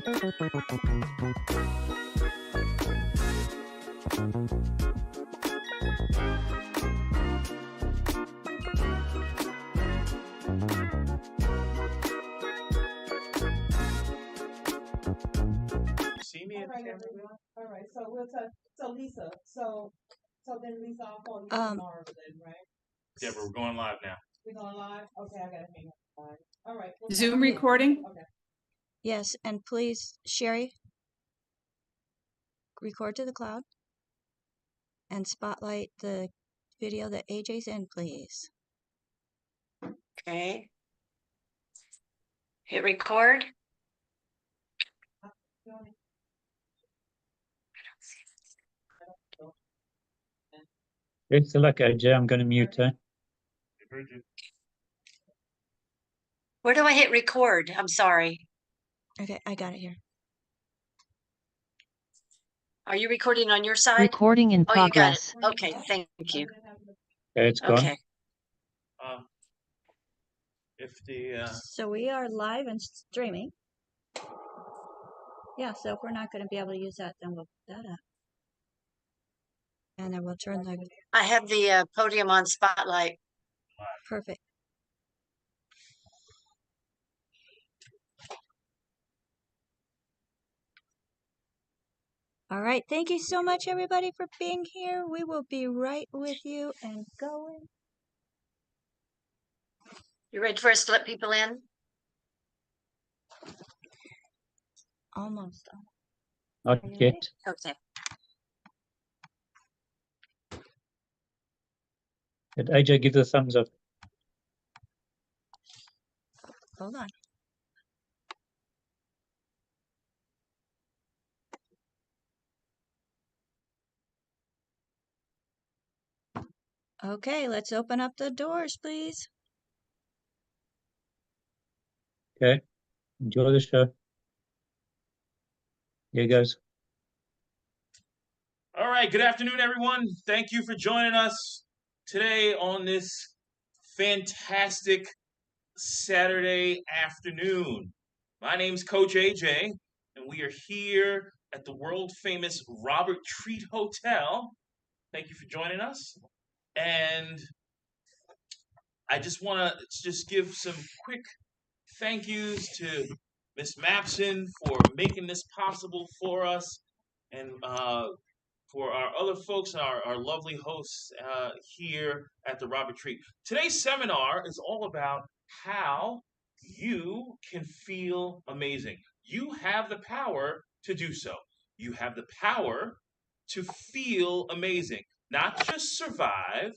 See me? All right, everyone. All right. So we'll tell. So Lisa. So then Lisa, I'll call you tomorrow then, right? Yeah, but we're going live now. We're going live. Okay, I gotta hang up. All right. Zoom recording? Okay. Yes, and please, Sherry, record to the cloud and spotlight the video that AJ's in, please. Okay. Hit record. Okay, select AJ. I'm going to mute her. Where do I hit record? I'm sorry. Okay, I got it here. Are you recording on your side? Recording in progress. You got it. Okay, thank you. Okay, it's gone. Okay. If the So we are live and streaming. Yeah, so if we're not going to be able to use that, then we'll put that up. And then we'll turn the... I have the podium on spotlight. Perfect. All right, thank you so much, everybody, for being here. We will be right with you and going. You ready for us to let people in? Almost. Not yet. Okay. Did AJ give the thumbs up? Hold on. Okay, let's open up the doors, please. Okay. Enjoy the show. Here goes. All right, good afternoon, everyone. Thank you for joining us today on this fantastic Saturday afternoon. My name's Coach AJ, and we are here at the world-famous Robert Treat Hotel. Thank you for joining us. And I just want to give some quick thank yous to Miss Mapson for making this possible for us, and for our other folks and our lovely hosts here at the Robert Treat. Today's seminar is all about how you can feel amazing. You have the power to do so. You have the power to feel amazing. Not just survive,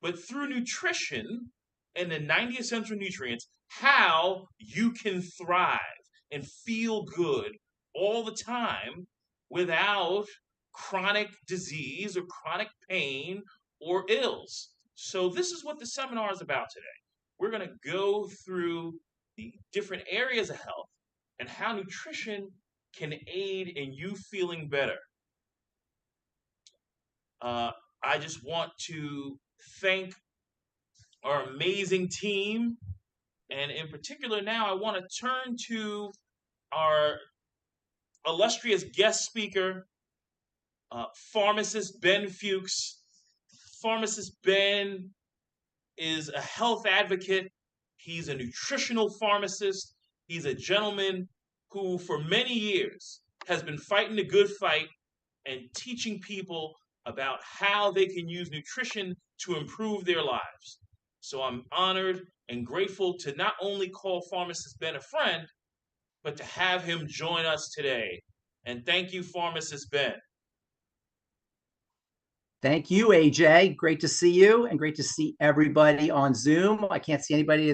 but through nutrition and the 90 essential nutrients, how you can thrive and feel good all the time without chronic disease or chronic pain or ills. So this is what the seminar is about today. We're going to go through the different areas of health and how nutrition can aid in you feeling better. I just want to thank our amazing team. And in particular, now I want to turn to our illustrious guest speaker, pharmacist Ben Fuchs. Pharmacist Ben is a health advocate. He's a nutritional pharmacist. He's a gentleman who, for many years, has been fighting the good fight and teaching people about how they can use nutrition to improve their lives. So I'm honored and grateful to not only call Pharmacist Ben a friend, but to have him join us today. And thank you, Pharmacist Ben. Thank you, AJ. Great to see you and great to see everybody on Zoom. I can't see anybody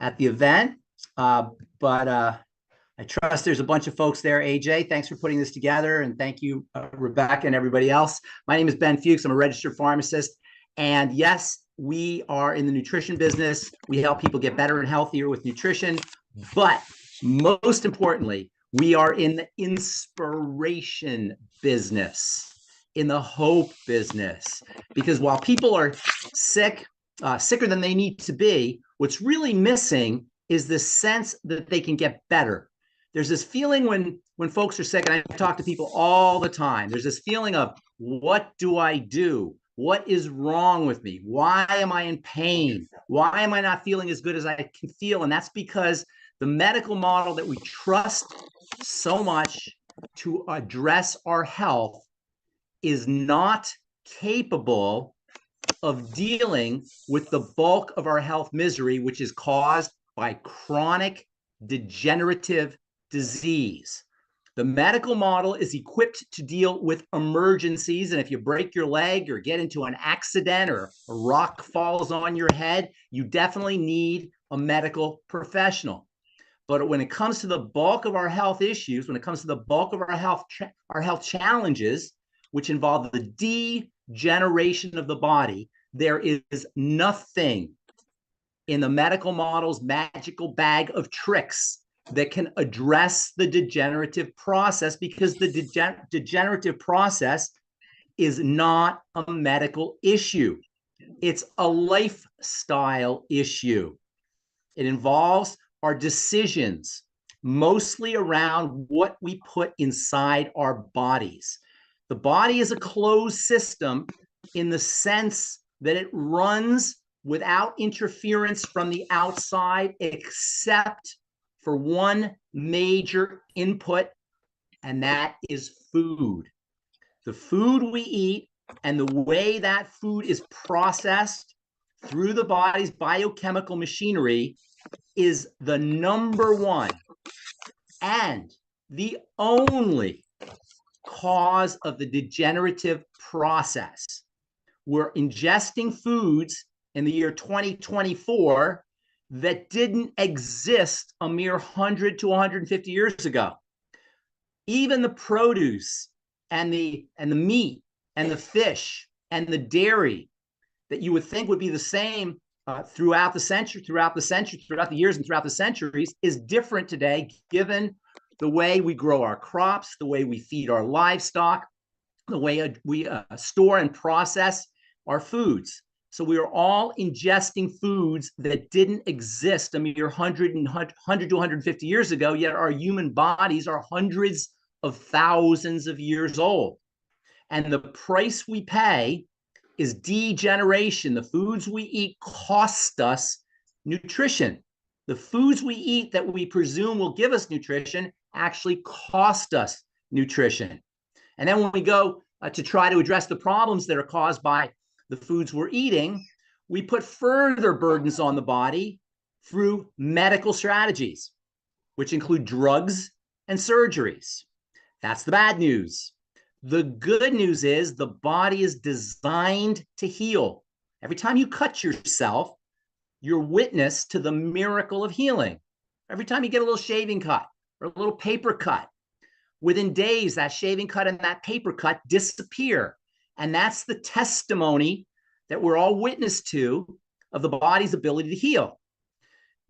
at the event, but I trust there's a bunch of folks there. AJ, thanks for putting this together, and thank you, Rebecca and everybody else. My name is Ben Fuchs. I'm a registered pharmacist, and yes, we are in the nutrition business. We help people get better and healthier with nutrition, but most importantly, we are in the inspiration business, in the hope business, because while people are sick, sicker than they need to be, what's really missing is the sense that they can get better. There's this feeling when folks are sick, and I talk to people all the time, there's this feeling of, what do I do? What is wrong with me? Why am I in pain? Why am I not feeling as good as I can feel? And that's because the medical model that we trust so much to address our health is not capable of dealing with the bulk of our health misery, which is caused by chronic degenerative disease. The medical model is equipped to deal with emergencies. And if you break your leg or get into an accident or a rock falls on your head, you definitely need a medical professional. But when it comes to the bulk of our health issues, when it comes to the bulk of our health challenges, which involve the degeneration of the body, there is nothing in the medical model's magical bag of tricks that can address the degenerative process, because the degenerative process is not a medical issue. It's a lifestyle issue. It involves our decisions, mostly around what we put inside our bodies. The body is a closed system in the sense that it runs without interference from the outside, except for one major input, and that is food. The food we eat and the way that food is processed through the body's biochemical machinery is the number one and the only cause of the degenerative process. We're ingesting foods in the year 2024 that didn't exist a mere 100 to 150 years ago. Even the produce and the meat and the fish and the dairy that you would think would be the same throughout the years and throughout the centuries is different today, given the way we grow our crops, the way we feed our livestock, the way we store and process our foods. So we are all ingesting foods that didn't exist a mere 100 to 150 years ago, yet our human bodies are hundreds of thousands of years old. And the price we pay is degeneration. The foods we eat cost us nutrition. The foods we eat that we presume will give us nutrition actually cost us nutrition. And then when we go to try to address the problems that are caused by the foods we're eating, we put further burdens on the body through medical strategies, which include drugs and surgeries. That's the bad news. The good news is the body is designed to heal. Every time you cut yourself, you're witness to the miracle of healing. Every time you get a little shaving cut or a little paper cut, within days, that shaving cut and that paper cut disappear. And that's the testimony that we're all witness to of the body's ability to heal.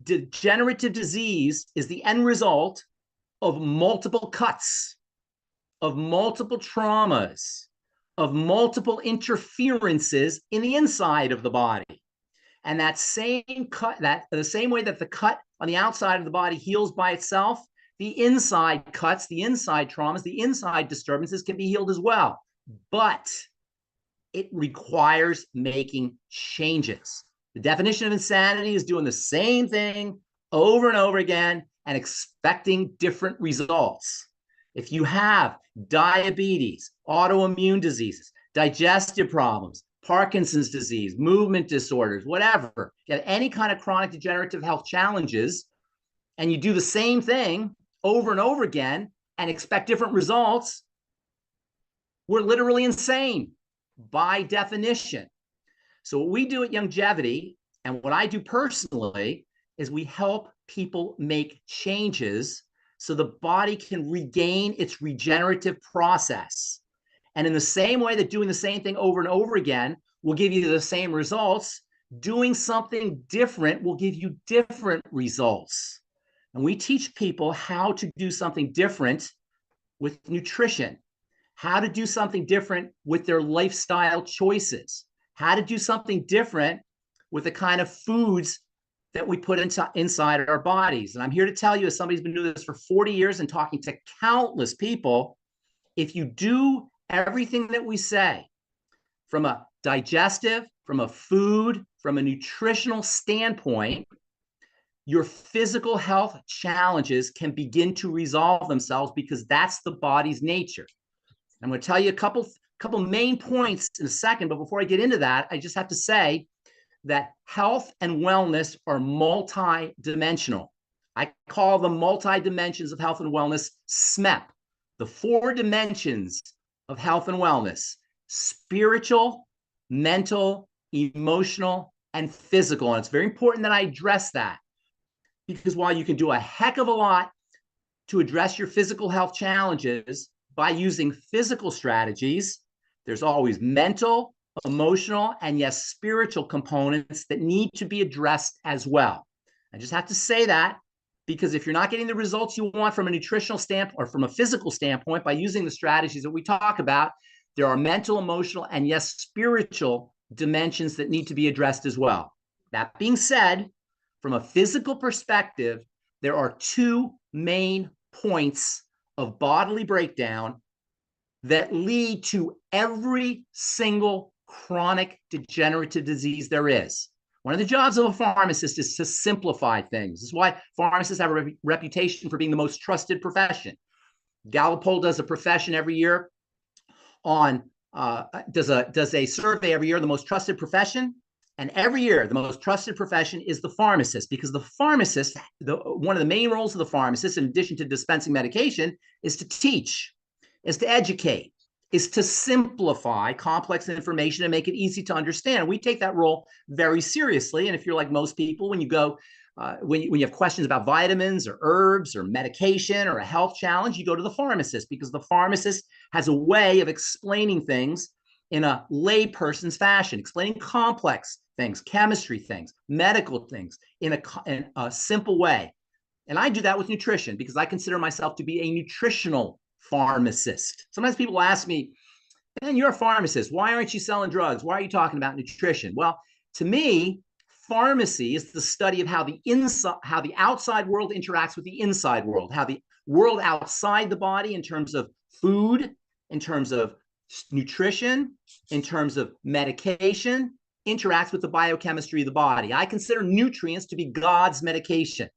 Degenerative disease is the end result of multiple cuts, of multiple traumas, of multiple interferences in the inside of the body. And that same cut, that the same way that the cut on the outside of the body heals by itself, the inside cuts, the inside traumas, the inside disturbances can be healed as well. But it requires making changes. The definition of insanity is doing the same thing over and over again and expecting different results. If you have diabetes, autoimmune diseases, digestive problems, Parkinson's disease, movement disorders, whatever, you have any kind of chronic degenerative health challenges, and you do the same thing over and over again and expect different results, we're literally insane by definition. So what we do at Longevity, and what I do personally, is we help people make changes so the body can regain its regenerative process. And in the same way that doing the same thing over and over again will give you the same results, doing something different will give you different results. And we teach people how to do something different with nutrition, how to do something different with their lifestyle choices, how to do something different with the kind of foods that we put inside our bodies. And I'm here to tell you, as somebody who's been doing this for 40 years and talking to countless people, if you do everything that we say from a digestive, from a food, from a nutritional standpoint, your physical health challenges can begin to resolve themselves because that's the body's nature. I'm going to tell you a couple main points in a second, but before I get into that, I just have to say that health and wellness are multi-dimensional. I call them multi-dimensions of health and wellness, SMEP, the 4 dimensions of health and wellness: spiritual, mental, emotional, and physical. And it's very important that I address that, because while you can do a heck of a lot to address your physical health challenges by using physical strategies, there's always mental, emotional, and yes, spiritual components that need to be addressed as well. I just have to say that, because if you're not getting the results you want from a nutritional standpoint or from a physical standpoint by using the strategies that we talk about, there are mental, emotional, and yes, spiritual dimensions that need to be addressed as well. That being said, from a physical perspective, there are 2 main points of bodily breakdown that lead to every single chronic degenerative disease there is. One of the jobs of a pharmacist is to simplify things. This is why pharmacists have a reputation for being the most trusted profession. Gallup poll does a profession every year on does a survey every year, the most trusted profession. And every year, the most trusted profession is the pharmacist, because the pharmacist, one of the main roles of the pharmacist, in addition to dispensing medication, is to teach, is to educate, is to simplify complex information and make it easy to understand. We take that role very seriously. And if you're like most people, when you go, when you have questions about vitamins or herbs or medication or a health challenge, you go to the pharmacist, because the pharmacist has a way of explaining things in a layperson's fashion, explaining complex things, chemistry things, medical things in a simple way. And I do that with nutrition, because I consider myself to be a nutritional pharmacist. Sometimes people ask me, man, you're a pharmacist. Why aren't you selling drugs? Why are you talking about nutrition? Well, to me, pharmacy is the study of how the outside world interacts with the inside world, how the world outside the body, in terms of food, in terms of nutrition, in terms of medication, interacts with the biochemistry of the body. I consider nutrients to be God's medication.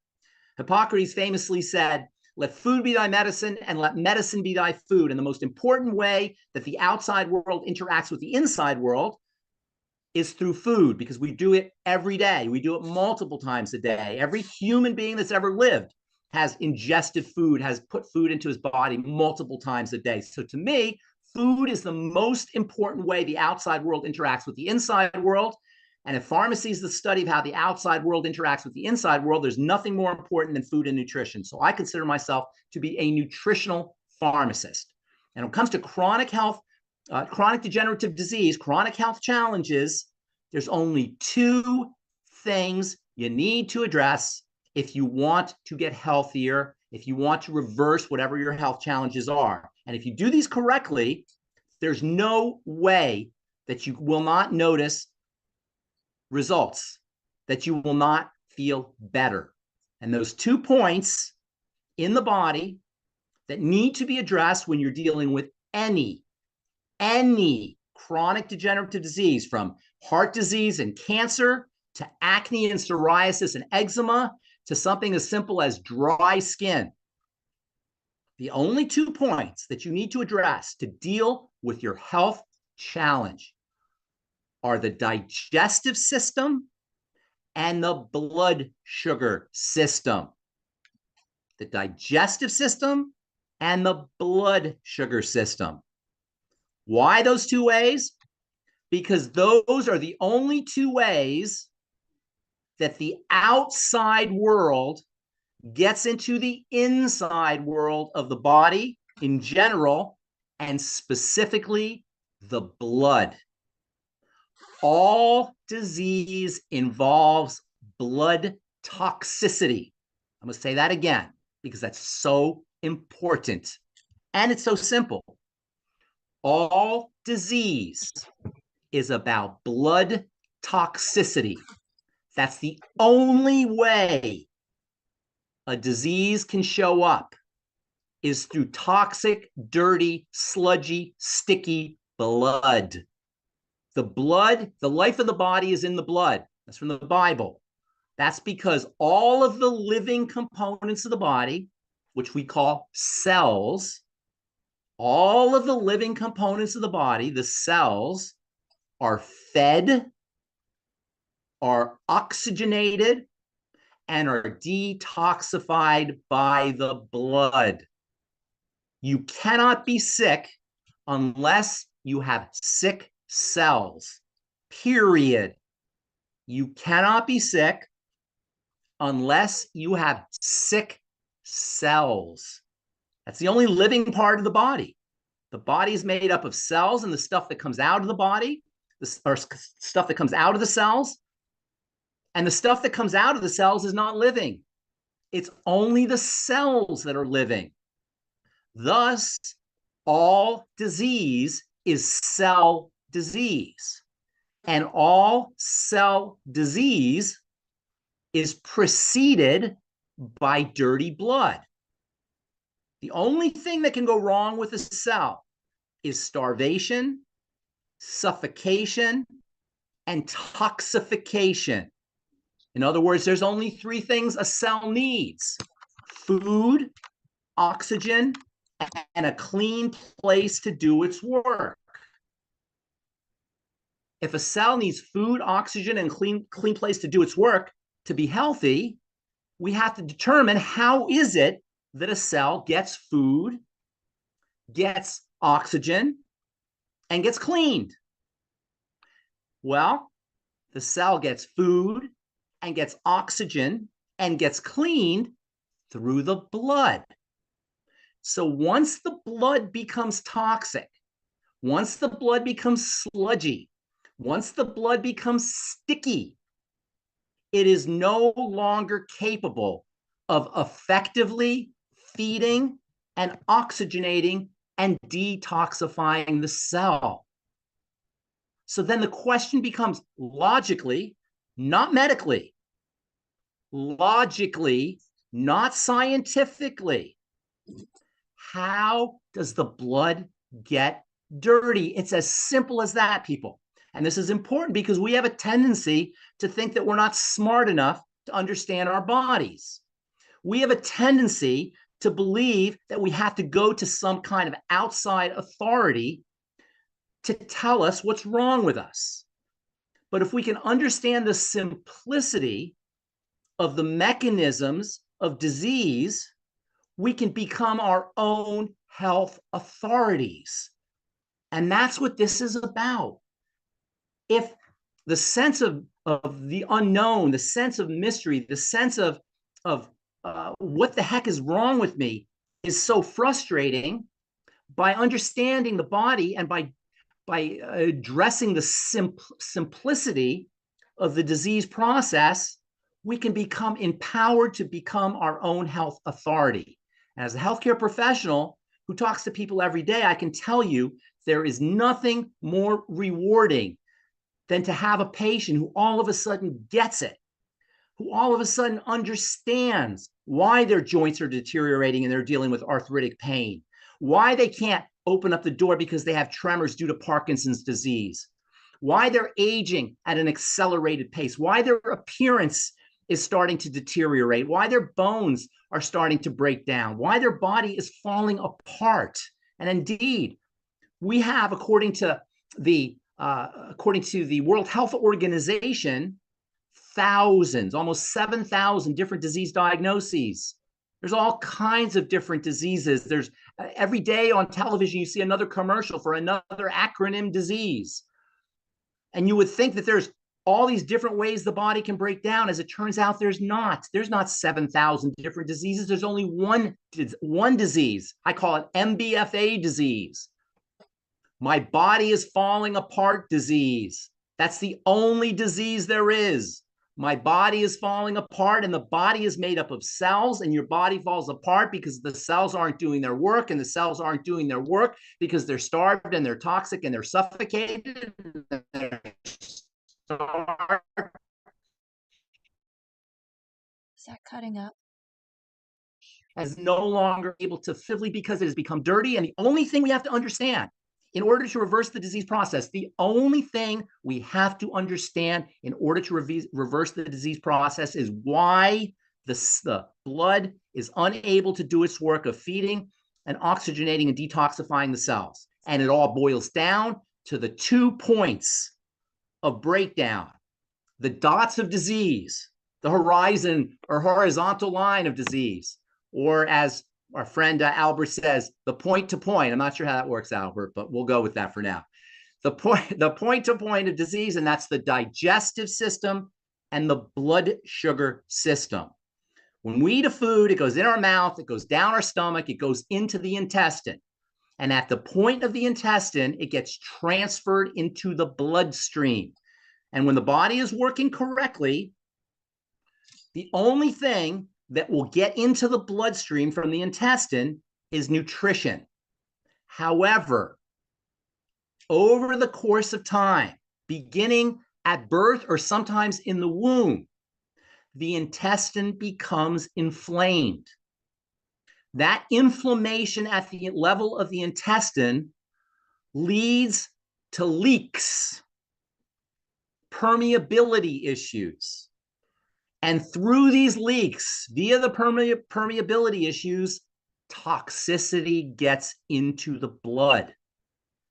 Hippocrates famously said, "Let food be thy medicine, and let medicine be thy food." And the most important way that the outside world interacts with the inside world is through food, because we do it every day. We do it multiple times a day. Every human being that's ever lived has ingested food, has put food into his body multiple times a day. So to me, food is the most important way the outside world interacts with the inside world. And if pharmacy is the study of how the outside world interacts with the inside world, there's nothing more important than food and nutrition. So I consider myself to be a nutritional pharmacist. And when it comes to chronic health, chronic degenerative disease, chronic health challenges, there's only two things you need to address if you want to get healthier, if you want to reverse whatever your health challenges are. And if you do these correctly, there's no way that you will not notice results, that you will not feel better. And those 2 points in the body that need to be addressed when you're dealing with any chronic degenerative disease, from heart disease and cancer to acne and psoriasis and eczema to something as simple as dry skin. The only 2 points that you need to address to deal with your health challenge are the digestive system and the blood sugar system. The digestive system and the blood sugar system. Why those 2 ways? Because those are the only 2 ways that the outside world gets into the inside world of the body in general, and specifically the blood. All disease involves blood toxicity. I'm going to say that again because that's so important. And it's so simple. All disease is about blood toxicity. That's the only way a disease can show up, is through toxic, dirty, sludgy, sticky blood. The blood, the life of the body is in the blood. That's from the Bible. That's because all of the living components of the body, which we call cells, all of the living components of the body, the cells, are fed, are oxygenated, and are detoxified by the blood. You cannot be sick unless you have sick cells, period. You cannot be sick unless you have sick cells. That's the only living part of the body. The body is made up of cells, and the stuff that comes out of the body, or stuff that comes out of the cells, and the stuff that comes out of the cells is not living. It's only the cells that are living. Thus, all disease is cell disease. And all cell disease is preceded by dirty blood. The only thing that can go wrong with a cell is starvation, suffocation, and toxification. In other words, there's only 3 things a cell needs: food, oxygen, and a clean place to do its work. If a cell needs food, oxygen, and clean place to do its work to be healthy, we have to determine how is it that a cell gets food, gets oxygen, and gets cleaned. Well, the cell gets food and gets oxygen and gets cleaned through the blood. So once the blood becomes toxic, once the blood becomes sludgy, once the blood becomes sticky, it is no longer capable of effectively feeding and oxygenating and detoxifying the cell. So then the question becomes, logically, not medically, logically, not scientifically, how does the blood get dirty? It's as simple as that, people. And this is important because we have a tendency to think that we're not smart enough to understand our bodies. We have a tendency to believe that we have to go to some kind of outside authority to tell us what's wrong with us. But if we can understand the simplicity of the mechanisms of disease, we can become our own health authorities. And that's what this is about. If the sense of the unknown, the sense of mystery, the sense of what the heck is wrong with me is so frustrating, by understanding the body and by addressing the simplicity of the disease process, we can become empowered to become our own health authority. And as a healthcare professional who talks to people every day, I can tell you there is nothing more rewarding than to have a patient who all of a sudden gets it, who all of a sudden understands why their joints are deteriorating and they're dealing with arthritic pain, why they can't open up the door because they have tremors due to Parkinson's disease, why they're aging at an accelerated pace, why their appearance is starting to deteriorate, why their bones are starting to break down, why their body is falling apart. And indeed, we have, according to the World Health Organization, thousands, almost 7,000 different disease diagnoses. There's all kinds of different diseases. There's every day on television, you see another commercial for another acronym disease. And you would think that there's all these different ways the body can break down. As it turns out, there's not. There's not 7,000 different diseases. There's only one disease. I call it MBFA disease. My body is falling apart disease. That's the only disease there is. My body is falling apart, and the body is made up of cells, and your body falls apart because the cells aren't doing their work, and the cells aren't doing their work because they're starved and they're toxic and they're suffocated. Is that cutting up? Is no longer able to fiddly because it has become dirty. And the only thing we have to understand in order to reverse the disease process, the only thing we have to understand in order to reverse the disease process is why the blood is unable to do its work of feeding and oxygenating and detoxifying the cells. And it all boils down to the 2 points of breakdown, the dots of disease, the horizon or horizontal line of disease, or as our friend Albert says, the point to point. I'm not sure how that works, Albert, but we'll go with that for now. The point to point of disease, and that's the digestive system and the blood sugar system. When we eat a food, it goes in our mouth, it goes down our stomach, it goes into the intestine. And at the point of the intestine, it gets transferred into the bloodstream. And when the body is working correctly, the only thing that will get into the bloodstream from the intestine is nutrition. However, over the course of time, beginning at birth or sometimes in the womb, the intestine becomes inflamed. That inflammation at the level of the intestine leads to leaks, permeability issues. And through these leaks, via the permeability issues, toxicity gets into the blood.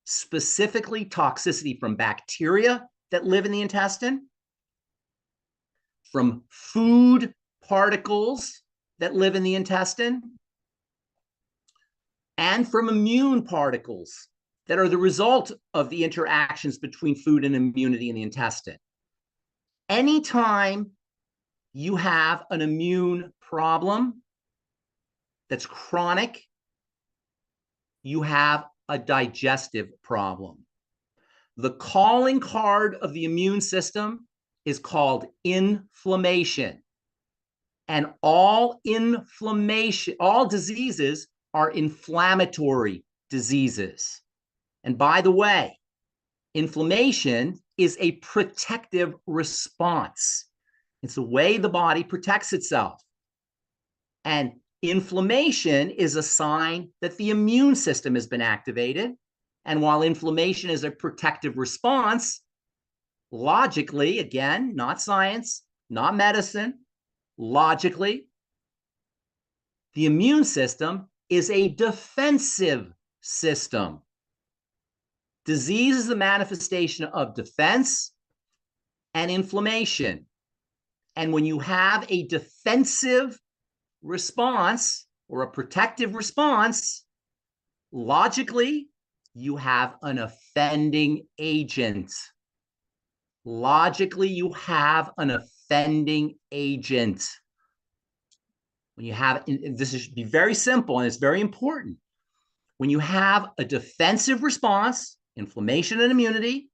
Specifically, toxicity from bacteria that live in the intestine, from food particles that live in the intestine, and from immune particles that are the result of the interactions between food and immunity in the intestine. Anytime you have an immune problem that's chronic, you have a digestive problem. The calling card of the immune system is called inflammation. And all inflammation, all diseases are inflammatory diseases. And by the way, inflammation is a protective response. It's the way the body protects itself. And inflammation is a sign that the immune system has been activated. And while inflammation is a protective response, logically, again, not science, not medicine, logically, the immune system is a defensive system. Disease is the manifestation of defense and inflammation. And when you have a defensive response or a protective response, logically, you have an offending agent. Logically, you have an offending agent. When you have, this should be very simple and it's very important. When you have a defensive response, inflammation and immunity,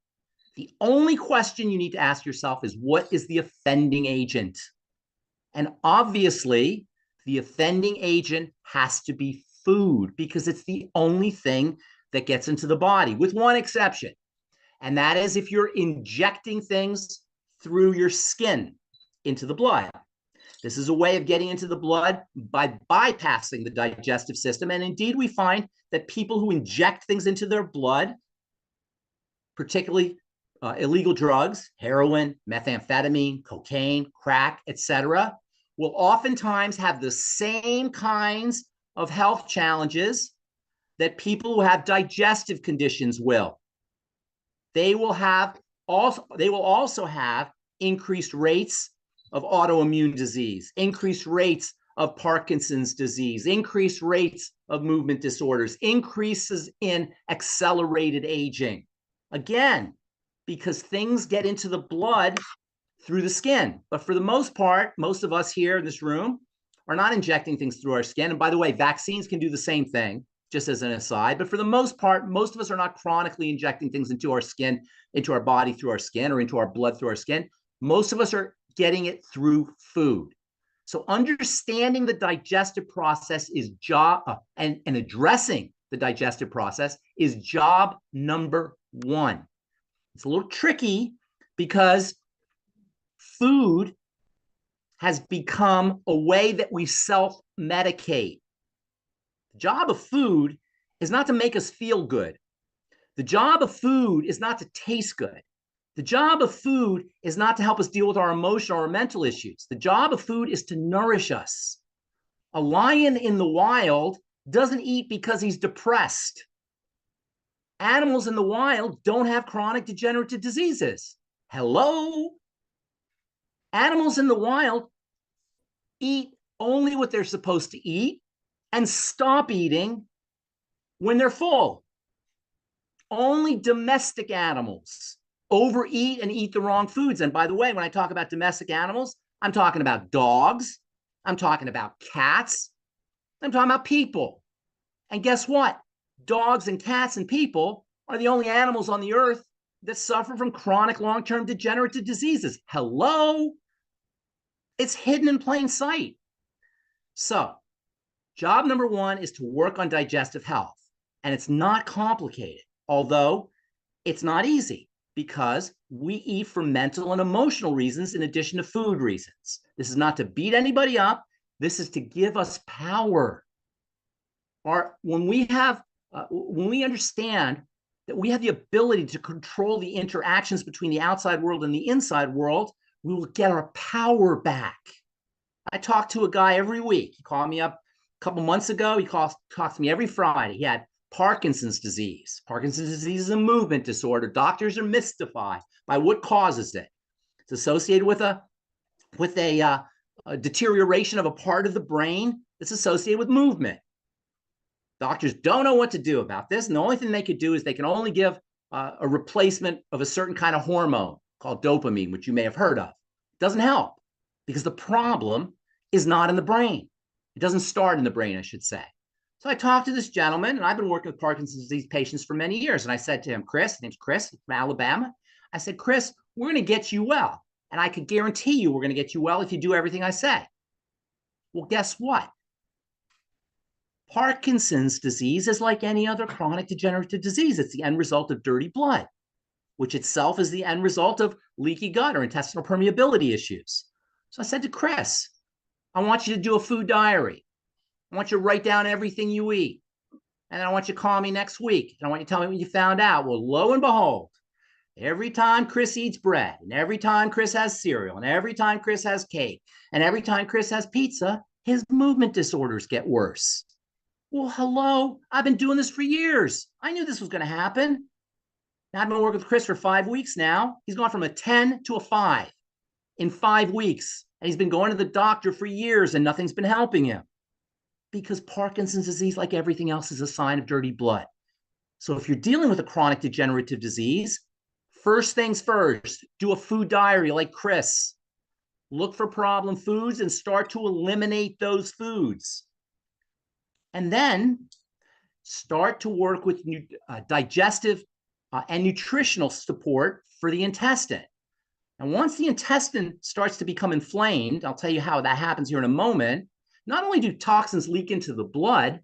the only question you need to ask yourself is, what is the offending agent? And obviously, the offending agent has to be food because it's the only thing that gets into the body, with one exception. And that is if you're injecting things through your skin into the blood. This is a way of getting into the blood by bypassing the digestive system. And indeed, we find that people who inject things into their blood, particularly illegal drugs, heroin, methamphetamine, cocaine, crack, etc., will oftentimes have the same kinds of health challenges that people who have digestive conditions will. They will also have increased rates of autoimmune disease, increased rates of Parkinson's disease, increased rates of movement disorders, increases in accelerated aging. Again, because things get into the blood through the skin. But for the most part, most of us here in this room are not injecting things through our skin. And by the way, vaccines can do the same thing, just as an aside. But for the most part, most of us are not chronically injecting things into our skin, into our body through our skin, or into our blood through our skin. Most of us are getting it through food. So understanding the digestive process is and addressing the digestive process is job number one. It's a little tricky because food has become a way that we self-medicate. The job of food is not to make us feel good. The job of food is not to taste good. The job of food is not to help us deal with our emotional or mental issues. The job of food is to nourish us. A lion in the wild doesn't eat because he's depressed. Animals in the wild don't have chronic degenerative diseases. Hello? Animals in the wild eat only what they're supposed to eat and stop eating when they're full. Only domestic animals overeat and eat the wrong foods. And by the way, when I talk about domestic animals, I'm talking about dogs, I'm talking about cats, I'm talking about people. And guess what? Dogs and cats and people are the only animals on the earth that suffer from chronic long-term degenerative diseases. Hello? It's hidden in plain sight. So, job number one is to work on digestive health. And it's not complicated, although it's not easy because we eat for mental and emotional reasons in addition to food reasons. This is not to beat anybody up. This is to give us power. When we understand that we have the ability to control the interactions between the outside world and the inside world, we will get our power back. I talk to a guy every week. He called me up a couple months ago. He talks to me every Friday. He had Parkinson's disease. Parkinson's disease is a movement disorder. Doctors are mystified by what causes it. It's associated with a deterioration of a part of the brain that's associated with movement. Doctors don't know what to do about this, and the only thing they could do is they can only give a replacement of a certain kind of hormone called dopamine, which you may have heard of. It doesn't help because the problem is not in the brain. It doesn't start in the brain, I should say. So I talked to this gentleman, and I've been working with Parkinson's disease patients for many years. And I said to him, Chris, his name's Chris from Alabama. I said, Chris, we're going to get you well. And I could guarantee you we're going to get you well if you do everything I say. Well, guess what? Parkinson's disease is like any other chronic degenerative disease. It's the end result of dirty blood, which itself is the end result of leaky gut or intestinal permeability issues. So I said to Chris, I want you to do a food diary. I want you to write down everything you eat. And I want you to call me next week. And I want you to tell me what you found out. Well, lo and behold, every time Chris eats bread, and every time Chris has cereal, and every time Chris has cake, and every time Chris has pizza, his movement disorders get worse. Well, hello, I've been doing this for years. I knew this was going to happen. Now, I've been working with Chris for 5 weeks now. He's gone from a 10 to a 5 in 5 weeks. And he's been going to the doctor for years and nothing's been helping him. Because Parkinson's disease, like everything else, is a sign of dirty blood. So if you're dealing with a chronic degenerative disease, first things first, do a food diary like Chris. Look for problem foods and start to eliminate those foods. And then start to work with digestive and nutritional support for the intestine. And once the intestine starts to become inflamed, I'll tell you how that happens here in a moment, not only do toxins leak into the blood,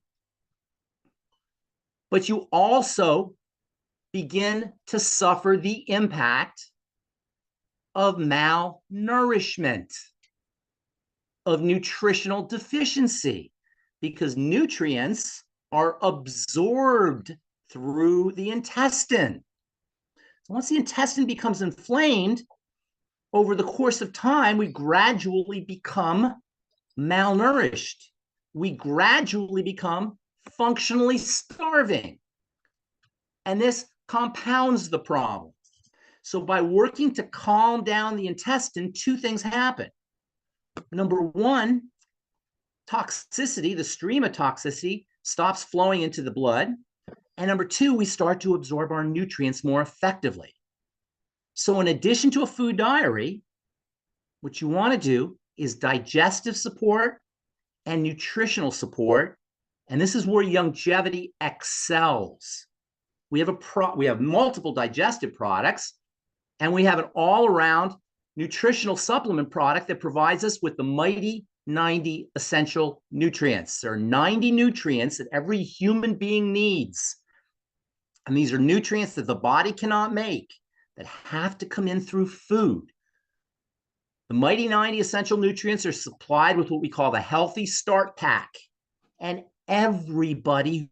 but you also begin to suffer the impact of malnourishment, of nutritional deficiency, because nutrients are absorbed through the intestine. So once the intestine becomes inflamed, over the course of time, we gradually become malnourished. We gradually become functionally starving. And this compounds the problem. So by working to calm down the intestine, two things happen. Number one, toxicity, the stream of toxicity, stops flowing into the blood. And number two, we start to absorb our nutrients more effectively. So in addition to a food diary, what you want to do is digestive support and nutritional support. And this is where longevity excels. We have multiple digestive products, and we have an all-around nutritional supplement product that provides us with the mighty 90 essential nutrients. There are 90 nutrients that every human being needs. And these are nutrients that the body cannot make, that have to come in through food. The mighty 90 essential nutrients are supplied with what we call the Healthy Start Pack. And everybody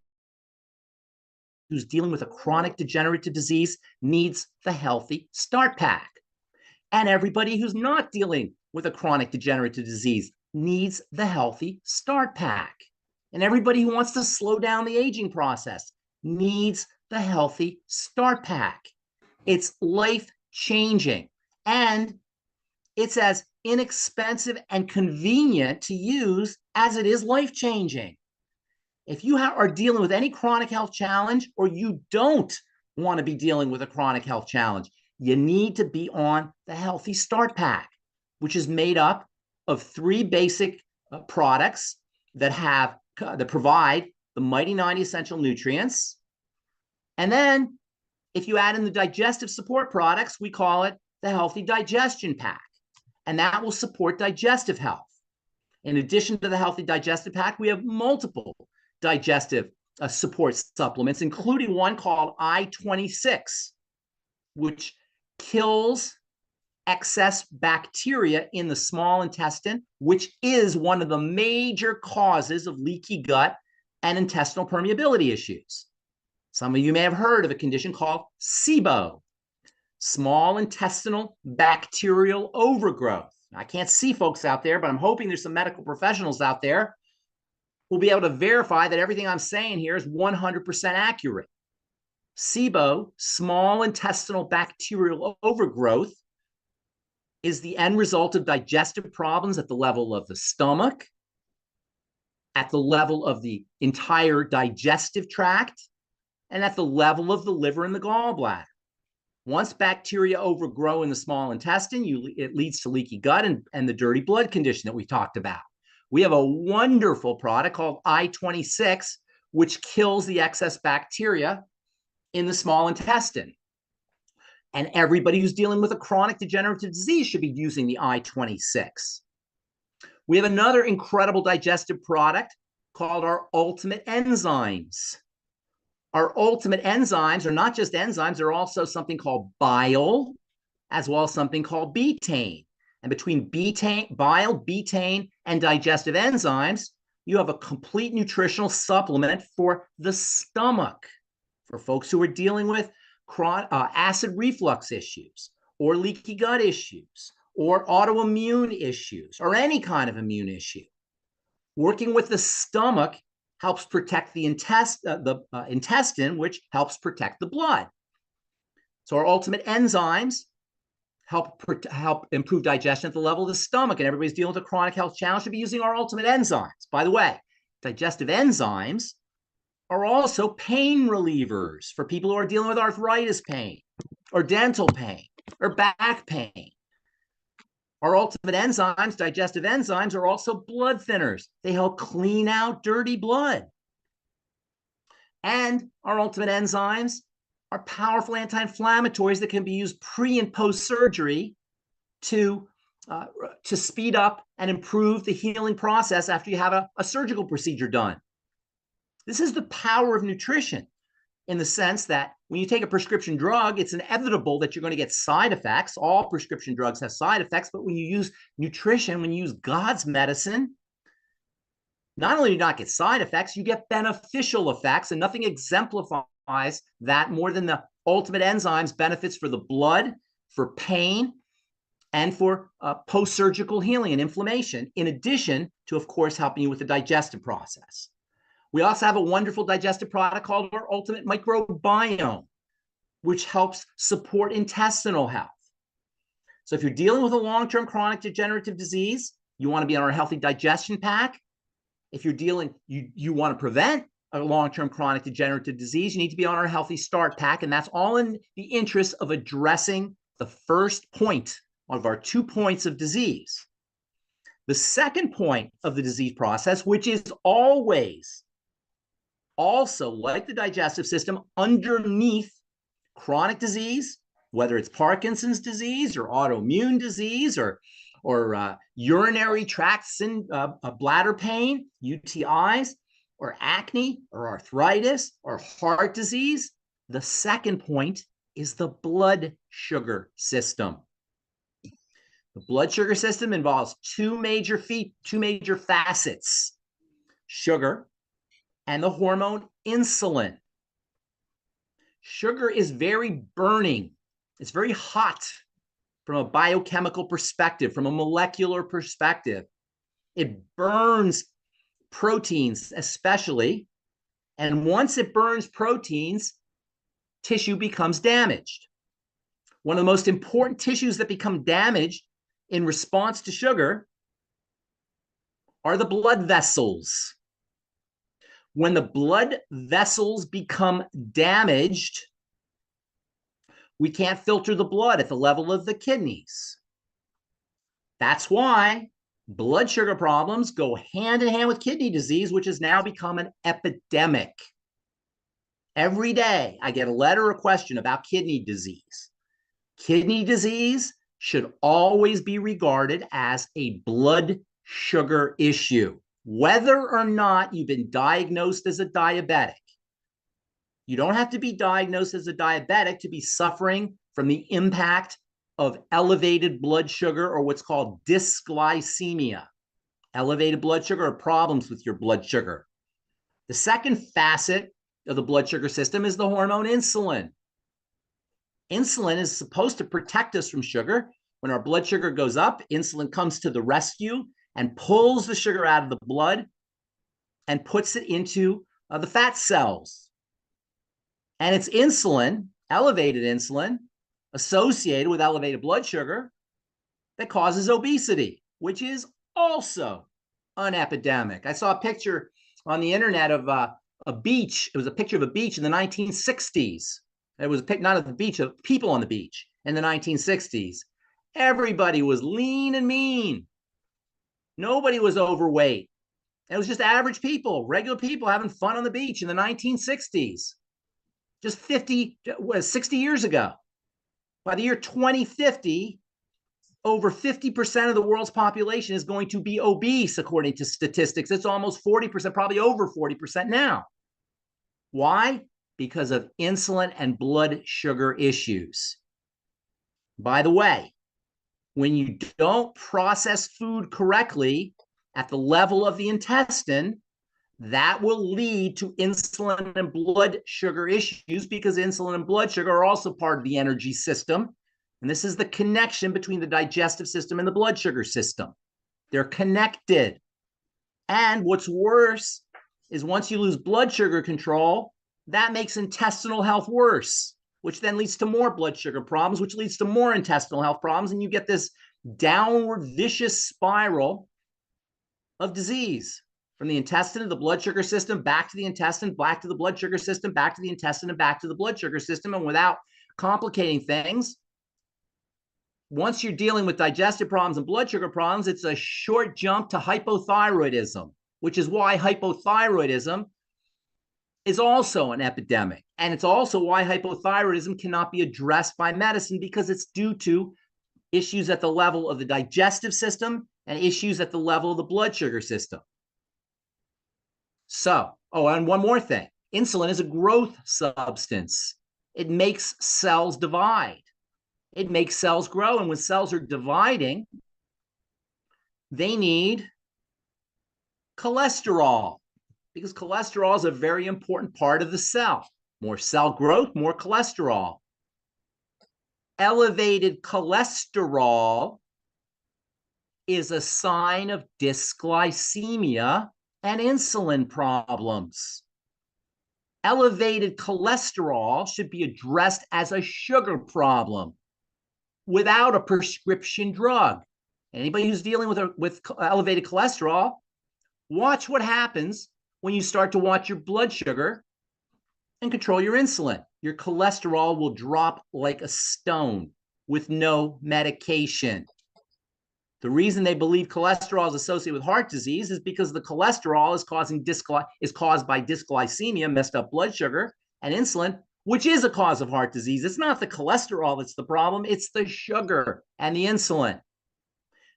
who's dealing with a chronic degenerative disease needs the Healthy Start Pack. And everybody who's not dealing with a chronic degenerative disease needs the Healthy Start Pack. And everybody who wants to slow down the aging process needs the Healthy Start Pack. It's life-changing, and it's as inexpensive and convenient to use as it is life-changing. If you are dealing with any chronic health challenge, or you don't want to be dealing with a chronic health challenge, you need to be on the Healthy Start Pack, which is made up of 3 basic products that provide the mighty 90 essential nutrients. And then if you add in the digestive support products, we call it the Healthy Digestion Pack, and that will support digestive health. In addition to the Healthy Digestive Pack, we have multiple digestive support supplements, including one called I-26, which kills excess bacteria in the small intestine, which is one of the major causes of leaky gut and intestinal permeability issues. Some of you may have heard of a condition called SIBO, small intestinal bacterial overgrowth. I can't see folks out there, but I'm hoping there's some medical professionals out there who'll be able to verify that everything I'm saying here is 100% accurate. SIBO, small intestinal bacterial overgrowth, is the end result of digestive problems at the level of the stomach, at the level of the entire digestive tract, and at the level of the liver and the gallbladder. Once bacteria overgrow in the small intestine, it leads to leaky gut and the dirty blood condition that we talked about. We have a wonderful product called I-26, which kills the excess bacteria in the small intestine. And everybody who's dealing with a chronic degenerative disease should be using the I-26. We have another incredible digestive product called our Ultimate Enzymes. Our ultimate enzymes are not just enzymes, they're also something called bile, as well as something called betaine. And between bile, betaine, and digestive enzymes, you have a complete nutritional supplement for the stomach, for folks who are dealing with acid reflux issues, or leaky gut issues, or autoimmune issues, or any kind of immune issue. Working with the stomach helps protect the intestine, which helps protect the blood. So our ultimate enzymes help improve digestion at the level of the stomach, and everybody's dealing with a chronic health challenge should be using our ultimate enzymes. By the way, digestive enzymes are also pain relievers for people who are dealing with arthritis pain or dental pain or back pain. Our ultimate enzymes, digestive enzymes, are also blood thinners. They help clean out dirty blood. And our ultimate enzymes are powerful anti-inflammatories that can be used pre and post-surgery to speed up and improve the healing process after you have a surgical procedure done. This is the power of nutrition, in the sense that when you take a prescription drug, it's inevitable that you're going to get side effects. All prescription drugs have side effects, but when you use nutrition, when you use God's medicine, not only do you not get side effects, you get beneficial effects, and nothing exemplifies that more than the ultimate enzymes benefits for the blood, for pain, and for post-surgical healing and inflammation, in addition to, of course, helping you with the digestive process. We also have a wonderful digestive product called our Ultimate Microbiome, which helps support intestinal health. So if you're dealing with a long-term chronic degenerative disease, you want to be on our Healthy Digestion Pack. If you're dealing, you want to prevent a long-term chronic degenerative disease, you need to be on our Healthy Start Pack, and that's all in the interest of addressing the first point of our 2 points of disease. The second point of the disease process, which is always also, like the digestive system, underneath chronic disease, whether it's Parkinson's disease or autoimmune disease or urinary tract bladder pain, UTIs, or acne or arthritis or heart disease, the second point is the blood sugar system. The blood sugar system involves two major facets: sugar and the hormone insulin. Sugar is very burning. It's very hot from a biochemical perspective, from a molecular perspective. It burns proteins especially, and once it burns proteins, tissue becomes damaged. One of the most important tissues that become damaged in response to sugar are the blood vessels. When the blood vessels become damaged, we can't filter the blood at the level of the kidneys. That's why blood sugar problems go hand in hand with kidney disease, which has now become an epidemic. Every day, I get a letter or a question about kidney disease. Kidney disease should always be regarded as a blood sugar issue, whether or not you've been diagnosed as a diabetic. You don't have to be diagnosed as a diabetic to be suffering from the impact of elevated blood sugar, or what's called dysglycemia. Elevated blood sugar or problems with your blood sugar. The second facet of the blood sugar system is the hormone insulin. Insulin is supposed to protect us from sugar. When our blood sugar goes up, insulin comes to the rescue and pulls the sugar out of the blood and puts it into the fat cells. And it's insulin, elevated insulin, associated with elevated blood sugar, that causes obesity, which is also an epidemic. I saw a picture on the internet of a beach. It was a picture of a beach in the 1960s. It was a pic, not of the beach, of people on the beach in the 1960s. Everybody was lean and mean. Nobody was overweight. It was just average people, regular people having fun on the beach in the 1960s, just 60 years ago. By the year 2050, over 50% of the world's population is going to be obese, according to statistics. It's almost 40%, probably over 40% now. Why? Because of insulin and blood sugar issues. By the way, when you don't process food correctly at the level of the intestine, that will lead to insulin and blood sugar issues, because insulin and blood sugar are also part of the energy system. And this is the connection between the digestive system and the blood sugar system. They're connected. And what's worse is once you lose blood sugar control, that makes intestinal health worse, which then leads to more blood sugar problems, which leads to more intestinal health problems. And you get this downward vicious spiral of disease from the intestine to the blood sugar system, back to the intestine, back to the blood sugar system, back to the intestine, and back to the blood sugar system. And without complicating things, once you're dealing with digestive problems and blood sugar problems, it's a short jump to hypothyroidism, which is why hypothyroidism is also an epidemic. And it's also why hypothyroidism cannot be addressed by medicine, because it's due to issues at the level of the digestive system and issues at the level of the blood sugar system. So, and one more thing. Insulin is a growth substance. It makes cells divide. It makes cells grow. And when cells are dividing, they need cholesterol, because cholesterol is a very important part of the cell. More cell growth, more cholesterol. Elevated cholesterol is a sign of dysglycemia and insulin problems. Elevated cholesterol should be addressed as a sugar problem without a prescription drug. Anybody who's dealing with elevated cholesterol, watch what happens when you start to watch your blood sugar and control your insulin. Your cholesterol will drop like a stone with no medication. The reason they believe cholesterol is associated with heart disease is because the cholesterol is caused by dysglycemia, messed up blood sugar, and insulin, which is a cause of heart disease. It's not the cholesterol that's the problem, it's the sugar and the insulin.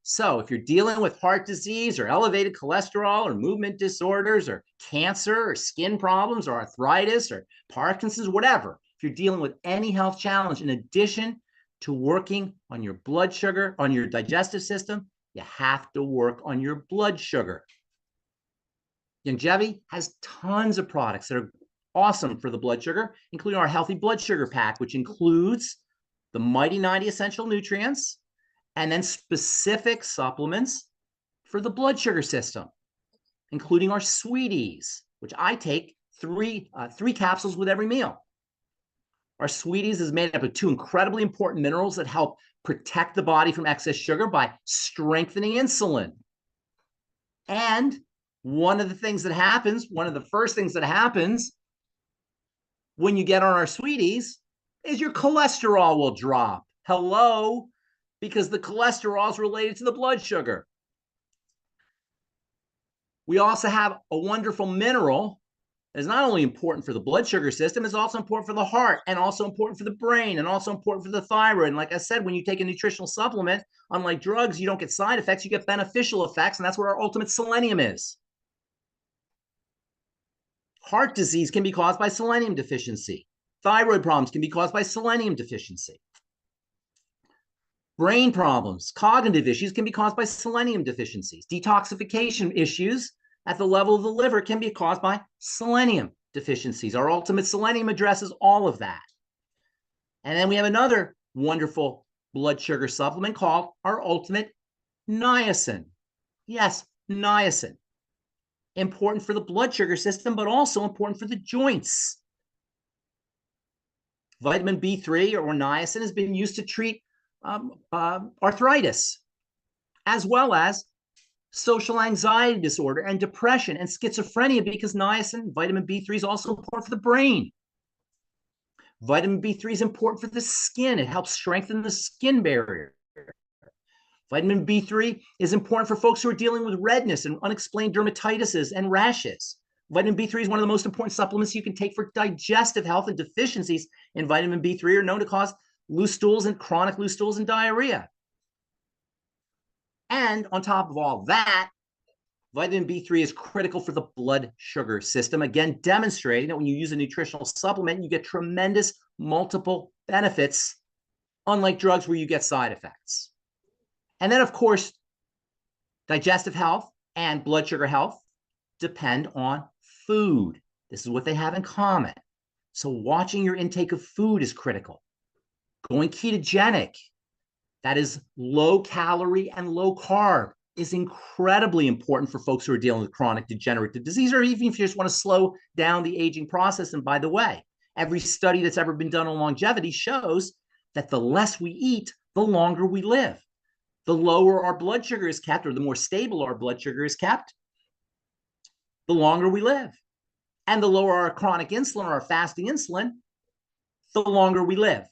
So if you're dealing with heart disease or elevated cholesterol or movement disorders or cancer or skin problems or arthritis or Parkinson's, whatever, if you're dealing with any health challenge, in addition to working on your blood sugar, on your digestive system, you have to work on your blood sugar. Youngevity has tons of products that are awesome for the blood sugar, including our Healthy Blood Sugar Pack, which includes the Mighty 90 essential nutrients, and then specific supplements for the blood sugar system, including our Sweeties, which I take three capsules with every meal. Our Sweeties is made up of 2 incredibly important minerals that help protect the body from excess sugar by strengthening insulin. And one of the first things that happens when you get on our Sweeties is your cholesterol will drop. Hello? Because the cholesterol is related to the blood sugar. We also have a wonderful mineral that is not only important for the blood sugar system, it's also important for the heart, and also important for the brain, and also important for the thyroid. And like I said, when you take a nutritional supplement, unlike drugs, you don't get side effects, you get beneficial effects, and that's what our ultimate selenium is. Heart disease can be caused by selenium deficiency. Thyroid problems can be caused by selenium deficiency. Brain problems, cognitive issues can be caused by selenium deficiencies. Detoxification issues at the level of the liver can be caused by selenium deficiencies. Our ultimate selenium addresses all of that. And then we have another wonderful blood sugar supplement called our ultimate niacin. Yes, niacin. Important for the blood sugar system, but also important for the joints. Vitamin B3 or niacin has been used to treat arthritis, as well as social anxiety disorder and depression and schizophrenia, because niacin, vitamin B3, is also important for the brain. Vitamin B3 is important for the skin. It helps strengthen the skin barrier. Vitamin B3 is important for folks who are dealing with redness and unexplained dermatitises and rashes. Vitamin B3 is one of the most important supplements you can take for digestive health, and deficiencies in vitamin B3 are known to cause loose stools and chronic loose stools and diarrhea. And on top of all that, vitamin B3 is critical for the blood sugar system, again, demonstrating that when you use a nutritional supplement, you get tremendous multiple benefits, unlike drugs where you get side effects. And then, of course, digestive health and blood sugar health depend on food. This is what they have in common. So watching your intake of food is critical. Going ketogenic, that is low calorie and low carb, is incredibly important for folks who are dealing with chronic degenerative disease, or even if you just want to slow down the aging process. And by the way, every study that's ever been done on longevity shows that the less we eat, the longer we live. The lower our blood sugar is kept, or the more stable our blood sugar is kept, the longer we live. And the lower our chronic insulin or our fasting insulin, the longer we live.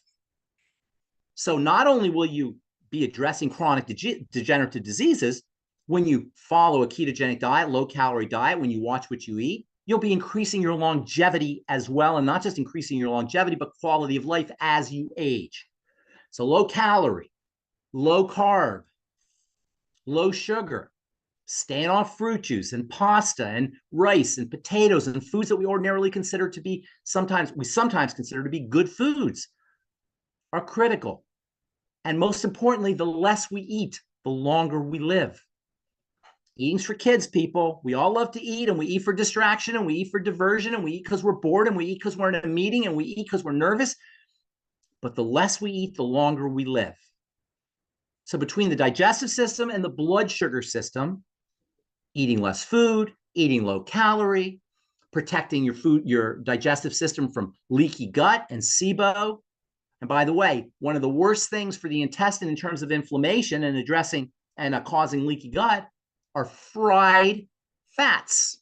So not only will you be addressing chronic degenerative diseases when you follow a ketogenic diet, low-calorie diet, when you watch what you eat, you'll be increasing your longevity as well, and not just increasing your longevity, but quality of life as you age. So low calorie, low carb, low sugar, staying off fruit juice and pasta and rice and potatoes and foods that we ordinarily consider to be sometimes consider to be good foods are critical. And most importantly, the less we eat, the longer we live. Eating's for kids, people. We all love to eat, and we eat for distraction, and we eat for diversion, and we eat because we're bored, and we eat because we're in a meeting, and we eat because we're nervous. But the less we eat, the longer we live. So between the digestive system and the blood sugar system, eating less food, eating low calorie, protecting your digestive system from leaky gut and SIBO. And by the way, one of the worst things for the intestine in terms of inflammation and addressing and causing leaky gut are fried fats.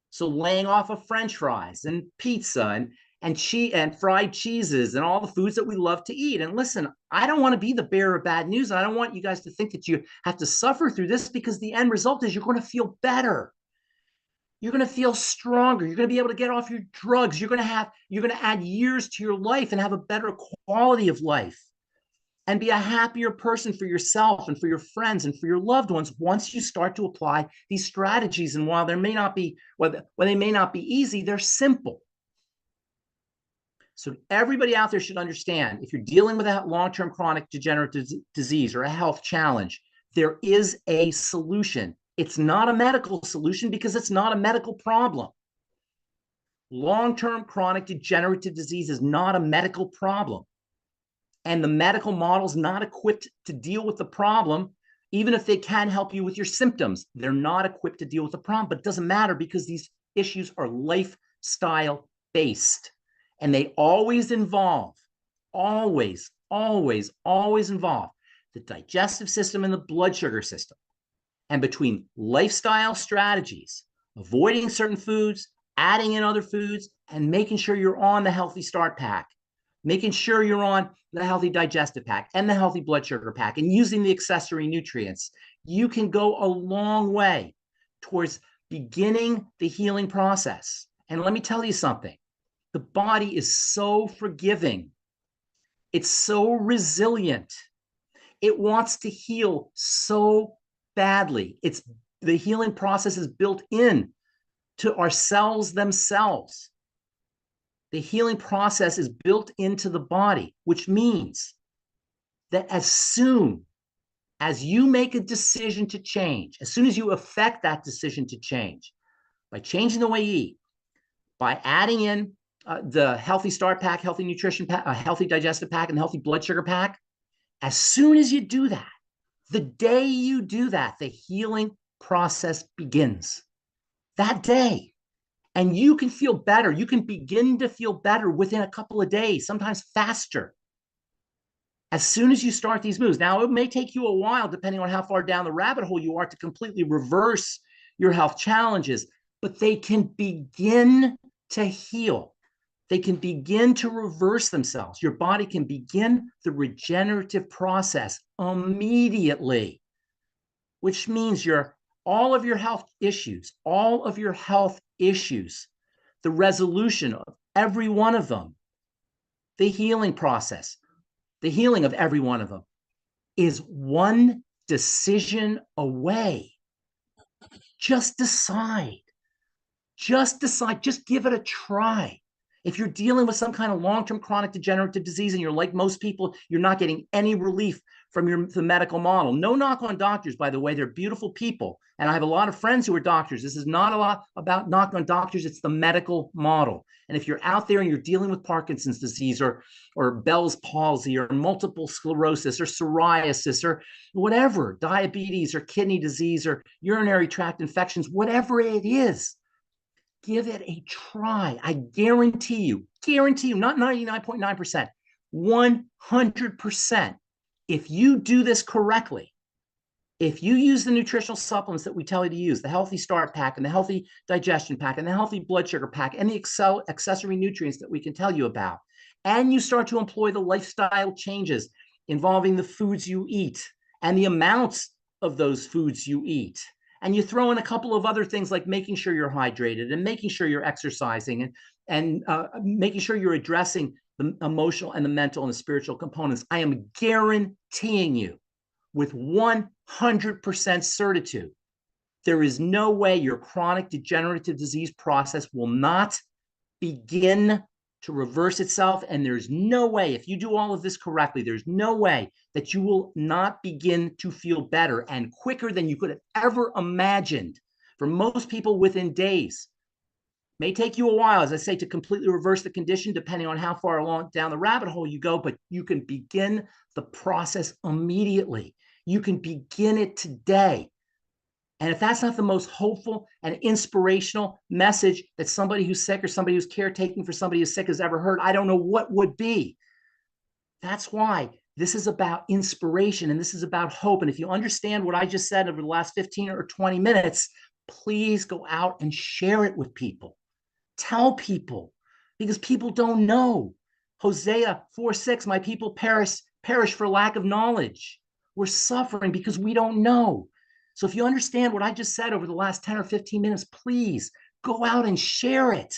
So laying off of French fries and pizza and fried cheeses and all the foods that we love to eat. And listen, I don't want to be the bearer of bad news. I don't want you guys to think that you have to suffer through this, because the end result is you're going to feel better. You're going to feel stronger. You're going to be able to get off your drugs. You're going to add years to your life and have a better quality of life and be a happier person for yourself and for your friends and for your loved ones once you start to apply these strategies. And while they may not be easy, they're simple. So everybody out there should understand, if you're dealing with a long-term chronic degenerative disease or a health challenge, there is a solution. It's not a medical solution because it's not a medical problem. Long-term chronic degenerative disease is not a medical problem. And the medical model is not equipped to deal with the problem, even if they can help you with your symptoms. They're not equipped to deal with the problem, but it doesn't matter because these issues are lifestyle-based. And they always involve, always involve the digestive system and the blood sugar system. And between lifestyle strategies, avoiding certain foods, adding in other foods, and making sure you're on the Healthy Start Pack, making sure you're on the Healthy Digestive Pack and the Healthy Blood Sugar Pack, and using the accessory nutrients, you can go a long way towards beginning the healing process. And let me tell you something. The body is so forgiving. It's so resilient. It wants to heal so badly. The healing process is built in to our cells themselves. The healing process is built into the body, which means that as soon as you make a decision to change, as soon as you affect that decision to change, by changing the way you eat, by adding in the Healthy Start Pack, Healthy Nutrition Pack, Healthy Digestive Pack, and the Healthy Blood Sugar Pack, as soon as you do that, the day you do that, the healing process begins. That day. And you can feel better. You can begin to feel better within a couple of days, sometimes faster, as soon as you start these moves. Now, it may take you a while, depending on how far down the rabbit hole you are, to completely reverse your health challenges, but they can begin to heal. They can begin to reverse themselves. Your body can begin the regenerative process immediately, which means all of your health issues, the resolution of every one of them, the healing process, the healing of every one of them is one decision away. Just decide. Just give it a try. If you're dealing with some kind of long-term chronic degenerative disease and you're like most people, you're not getting any relief from the medical model. No knock on doctors, by the way. They're beautiful people. And I have a lot of friends who are doctors. This is not a lot about knock on doctors. It's the medical model. And if you're out there and you're dealing with Parkinson's disease or Bell's palsy or multiple sclerosis or psoriasis or whatever, diabetes or kidney disease or urinary tract infections, whatever it is, give it a try. I guarantee you, not 99.9%, 100%. If you do this correctly, If you use the nutritional supplements that we tell you to use, the Healthy Start Pack and the Healthy Digestion Pack and the Healthy Blood Sugar Pack and the accessory nutrients that we can tell you about, and you start to employ the lifestyle changes involving the foods you eat and the amounts of those foods you eat, and you throw in a couple of other things like making sure you're hydrated and making sure you're exercising and making sure you're addressing the emotional and the mental and the spiritual components, I am guaranteeing you with 100% certitude, there is no way your chronic degenerative disease process will not begin to reverse itself. And there's no way, if you do all of this correctly, there's no way that you will not begin to feel better and quicker than you could have ever imagined. For most people, within days. May take you a while, as I say, to completely reverse the condition, depending on how far along down the rabbit hole you go, but you can begin the process immediately. You can begin it today. And if that's not the most hopeful and inspirational message that somebody who's sick or somebody who's caretaking for somebody who's sick has ever heard, I don't know what would be. That's why this is about inspiration and this is about hope. And if you understand what I just said over the last 15 or 20 minutes, please go out and share it with people. Tell people, because people don't know. Hosea 4:6, my people perish for lack of knowledge. We're suffering because we don't know. So if you understand what I just said over the last 10 or 15 minutes, please go out and share it.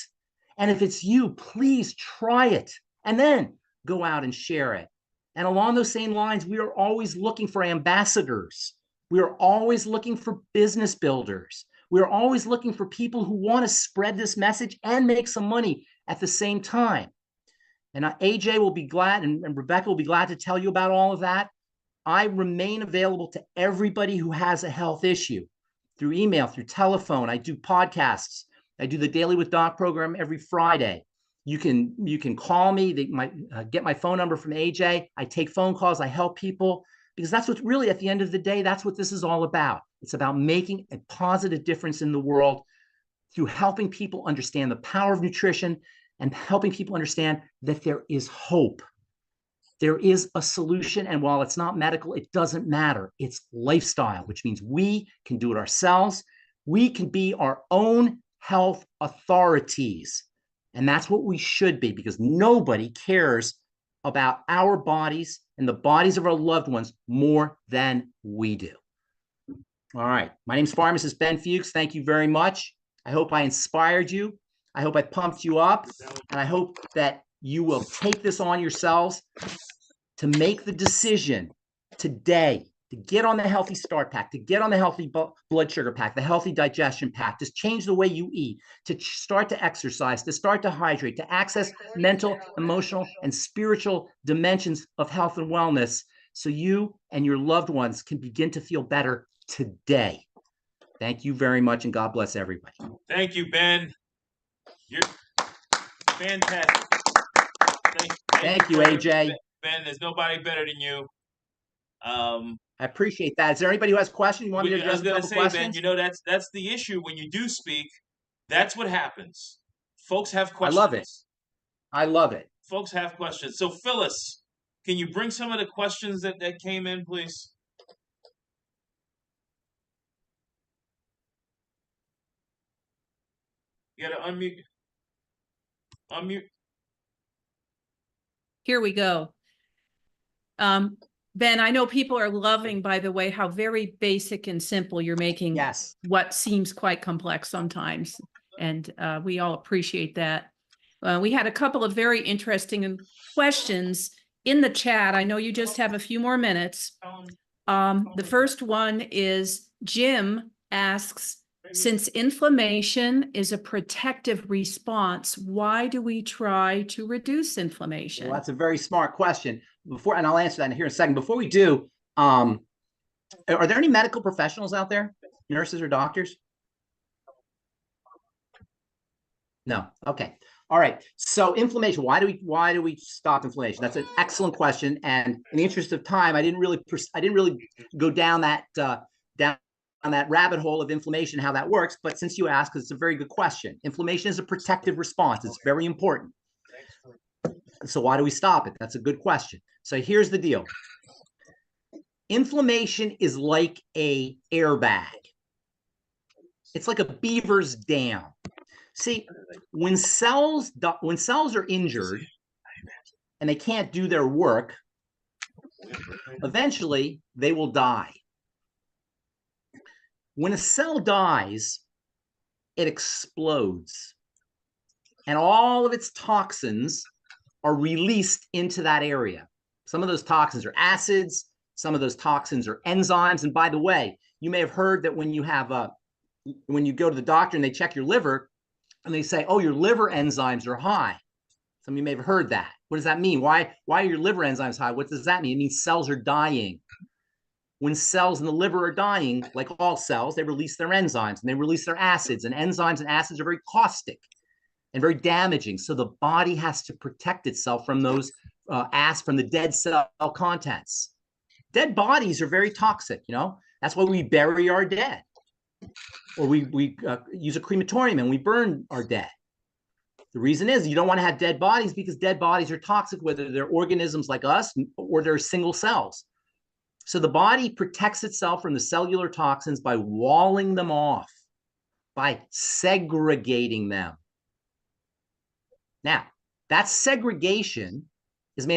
And if it's you, please try it and then go out and share it. And along those same lines, we are always looking for ambassadors. We are always looking for business builders. We're always looking for people who want to spread this message and make some money at the same time. And AJ will be glad, and Rebecca will be glad to tell you about all of that. I remain available to everybody who has a health issue through email, through telephone. I do podcasts. I do the Daily with Doc program every Friday. You can call me. They might get my phone number from AJ. I take phone calls. I help people, because that's what really, at the end of the day, that's what this is all about. It's about making a positive difference in the world through helping people understand the power of nutrition and helping people understand that there is hope. There is a solution. And while it's not medical, it doesn't matter. It's lifestyle, which means we can do it ourselves. We can be our own health authorities. And that's what we should be, because nobody cares about our bodies and the bodies of our loved ones more than we do. All right. My name's Pharmacist Ben Fuchs. Thank you very much. I hope I inspired you. I hope I pumped you up. And I hope that you will take this on yourselves to make the decision today to get on the Healthy Start Pack, to get on the Healthy Blood Sugar Pack, the Healthy Digestion Pack, to change the way you eat, to start to exercise, to start to hydrate, to access mental, emotional, and spiritual dimensions of health and wellness, so you and your loved ones can begin to feel better today. Thank you very much, and God bless everybody. Thank you, Ben. You're fantastic. Thank you, AJ. Ben, there's nobody better than you. I appreciate that. Is there anybody who has questions? You want me to address a couple questions? Ben, that's the issue when you do speak. That's what happens. Folks have questions. I love it. I love it. Folks have questions. So, Phyllis, can you bring some of the questions that came in, please? You got to unmute. Unmute. Here we go. Ben, I know people are loving, by the way, how very basic and simple you're making what seems quite complex sometimes. And we all appreciate that. We had a couple of very interesting questions in the chat. I know you just have a few more minutes. The first one is Jim asks, since inflammation is a protective response, why do we try to reduce inflammation? Well, that's a very smart question. And I'll answer that here in a second. Before we do, are there any medical professionals out there, nurses or doctors? No. Okay. All right. So inflammation. Why do we stop inflammation? That's an excellent question. And in the interest of time, I didn't really go down that rabbit hole of inflammation, how that works. But since you asked, it's a very good question. Inflammation is a protective response. It's very important. So why do we stop it? That's a good question. So here's the deal. Inflammation is like a airbag. It's like a beaver's dam. See, when cells are injured and they can't do their work, eventually they will die. When a cell dies, it explodes, and all of its toxins are released into that area. Some of those toxins are acids, some of those toxins are enzymes. And by the way, you may have heard that when you go to the doctor and they check your liver and they say, oh, your liver enzymes are high. Some of you may have heard that. What does that mean? Why are your liver enzymes high? What does that mean? It means cells are dying. When cells in the liver are dying, like all cells, they release their enzymes and they release their acids. And enzymes and acids are very caustic and very damaging. So the body has to protect itself from those from the dead cell contents. Dead bodies are very toxic, you know. That's why we bury our dead. Or we use a crematorium and we burn our dead. The reason is you don't want to have dead bodies because dead bodies are toxic, whether they're organisms like us or they're single cells. So the body protects itself from the cellular toxins by walling them off, by segregating them. Now, that segregation